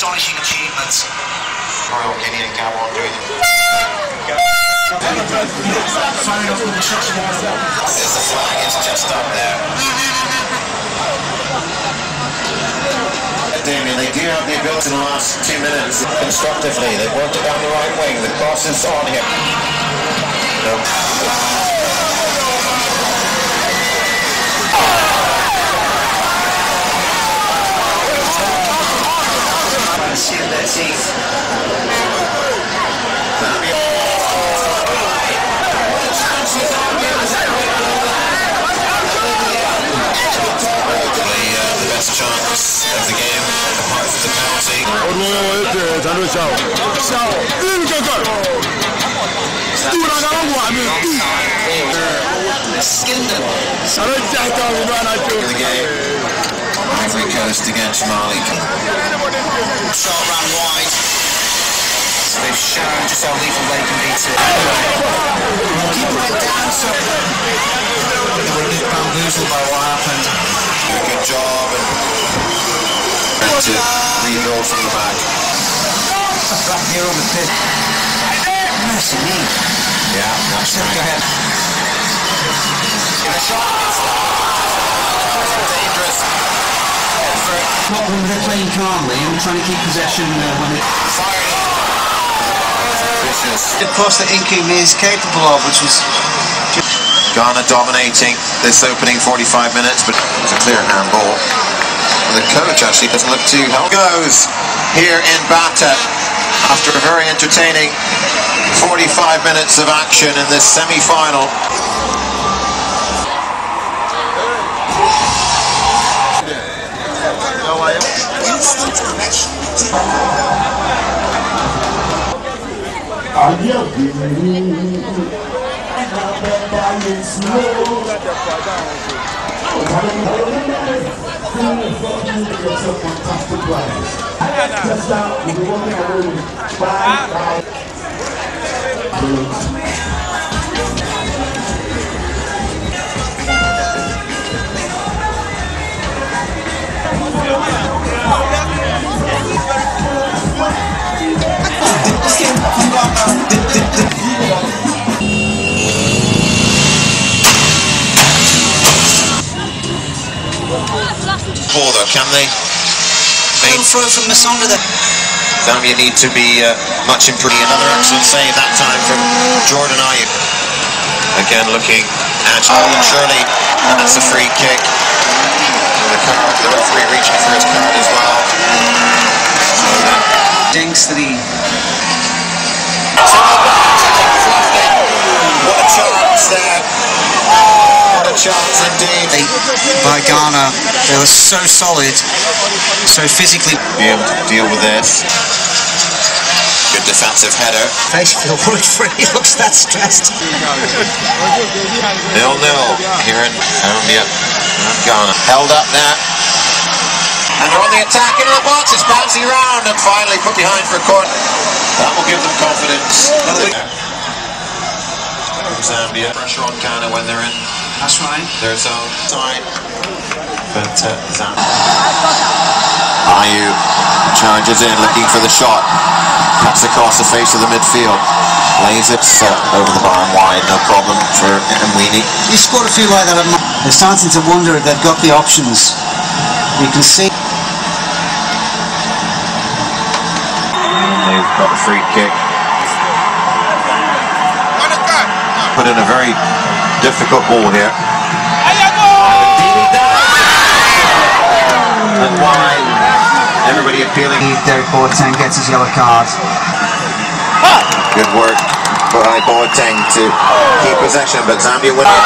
astonishing achievements. Royal Guinea and Gabon doing it. There's the flag, it's just up there. Damien, they do have the ability in the last 2 minutes constructively. They've worked it down the right wing. The cross is on here. No. Assume their teeth. The best chance of the game, apart from the penalty. Skinned them. The game. Ivory Coast against Mali. Shot ran wide. They've shown just how lethal they can be to. Keep it down, so they were a bit bamboozled by what happened. Good job and to rebuild from the back. Back here on the pitch. Mercy me. Yeah, that's right. Go ahead. The shot. Dangerous. Problem, they're playing calmly and trying to keep possession when it Fired. Vicious. the cross that Inking is capable of, which was Ghana dominating this opening 45 minutes, but it's a clear handball. And the coach actually doesn't look too helpful. Goes here in Bata after a very entertaining 45 minutes of action in this semi-final. Ball though, can they? throw from Masonga there. Zambia need to be much improved. Another excellent save that time from Jordan Ayew. Again looking agile and surely that's a free kick. And the referee reaching for his card as well. So then Dinks that he... What a chance there. What a chance indeed. By Ghana, they were so solid, so physically... Be able to deal with this. Good defensive header. Facefield worked for it, he looks that stressed. 0-0 here in Zambia and Ghana. Held up there. And they're on the attack into the box. It's bouncing around and finally put behind for a corner. That will give them confidence. Zambia. Pressure on Ghana when they're in That's right. their zone side. But Zambia. Ayew charges in, looking for the shot. Cuts across the face of the midfield. Lays it over the bar and wide. No problem for Mwini. He scored a few like that. They're starting to wonder if they've got the options. You can see. They've got the free kick. Put in a very difficult ball here. And wide. Everybody appealing. Derek Boateng gets his yellow card. Good work by Boateng to keep possession, but Zambia win it.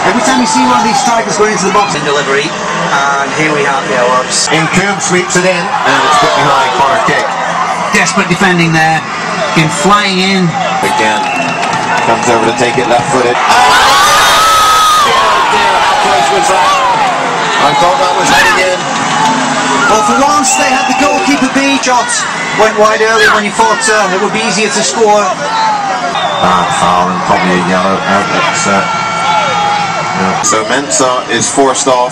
Every time you see one of these strikers going into the box in delivery, and here we have the Arabs. Incoom sweeps it in, and it's put behind. Corner kick. Desperate defending there. Came flying in. Again, comes over to take it left-footed. How close was that? I thought that was heading in. Well, for once they had the goalkeeper beat. Shots went wide early when you thought it would be easier to score. Bad foul and probably a yellow outlet. So Mensah is forced off.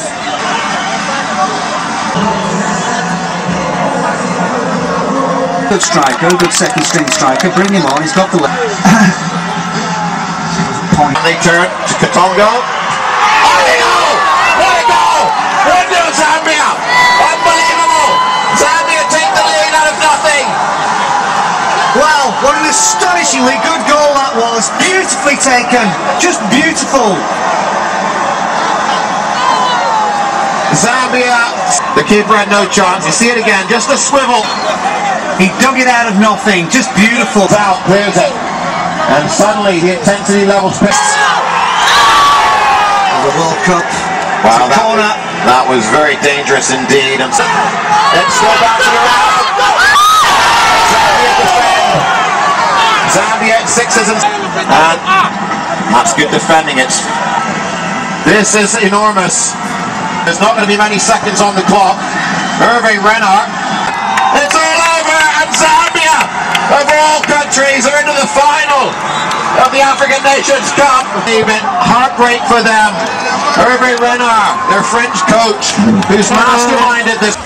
good striker, a good second string striker. Bring him on. He's got the point. And they turn to Katongo. Oh, they go! What a goal! 1-0 Zambia! Unbelievable! Zambia take the lead out of nothing. Well, what an astonishingly good goal that was. Beautifully taken. Just beautiful. Zambia, the keeper had no chance. You see it again, just a swivel. He dug it out of nothing. Just beautiful. Out, clears it. And suddenly the intensity levels picked. The World Cup. Wow, Corner. that was very dangerous indeed. And let's go back to the round. Zambia defend. Zambia at sixes and that's good defending. This is enormous. There's not going to be many seconds on the clock. Irving Renard. It's all over, and Zambia, of all countries, are into the final of the African Nations Cup. Even heartbreak for them. Irving Renard, their French coach, who's masterminded this.